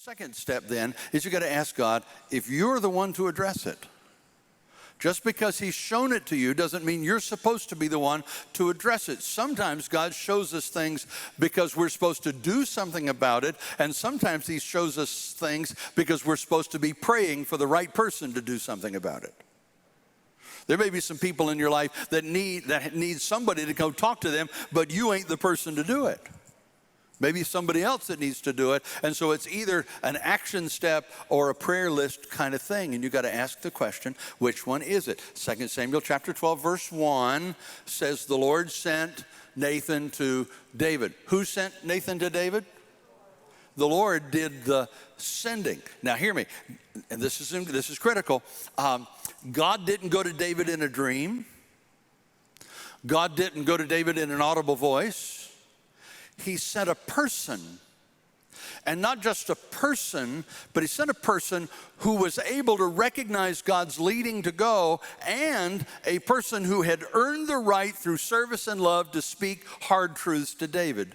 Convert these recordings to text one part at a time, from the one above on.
Second step then is you got to ask God if you're the one to address it. Just because he's shown it to you doesn't mean you're supposed to be the one to address it. Sometimes God shows us things because we're supposed to do something about it, and sometimes he shows us things because we're supposed to be praying for the right person to do something about it. There may be some people in your life that need somebody to go talk to them, but you ain't the person to do it. Maybe somebody else that needs to do it. And so it's either an action step or a prayer list kind of thing. And you got to ask the question, which one is it? 2 Samuel chapter 12, verse 1 says, the Lord sent Nathan to David. Who sent Nathan to David? The Lord did the sending. Now hear me, and this is critical. God didn't go to David in a dream. God didn't go to David in an audible voice. He sent a person, and not just a person, but he sent a person who was able to recognize God's leading to go, and a person who had earned the right through service and love to speak hard truths to David.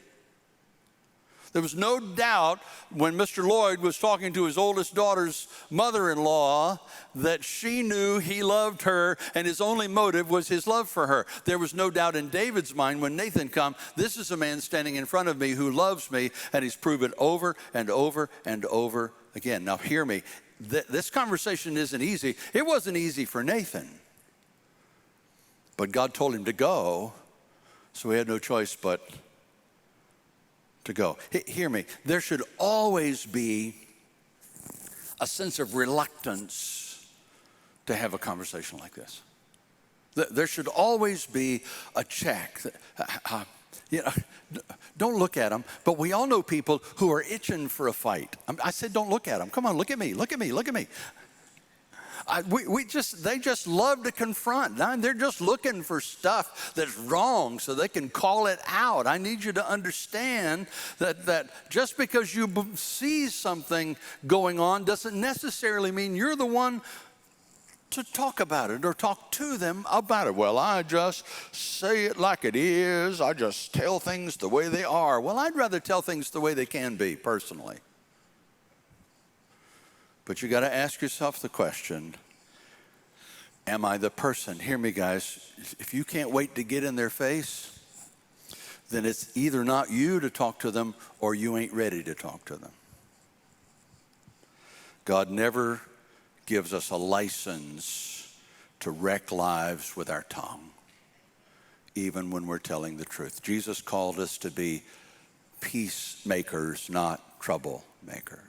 There was no doubt when Mr. Lloyd was talking to his oldest daughter's mother-in-law that she knew he loved her and his only motive was his love for her. There was no doubt in David's mind when Nathan came, this is a man standing in front of me who loves me, and he's proven over and over and over again. Now hear me, this conversation isn't easy. It wasn't easy for Nathan, but God told him to go, so he had no choice but to go. Hear me, there should always be a sense of reluctance to have a conversation like this. There should always be a check. Don't look at them, but we all know people who are itching for a fight. I said don't look at them. Come on, look at me, look at me, look at me. They just love to confront. They're just looking for stuff that's wrong so they can call it out. I need you to understand that just because you see something going on doesn't necessarily mean you're the one to talk about it or talk to them about it. Well, I just say it like it is. I just tell things the way they are. Well, I'd rather tell things the way they can be personally. But you got to ask yourself the question, am I the person? Hear me, guys. If you can't wait to get in their face, then it's either not you to talk to them or you ain't ready to talk to them. God never gives us a license to wreck lives with our tongue, even when we're telling the truth. Jesus called us to be peacemakers, not troublemakers.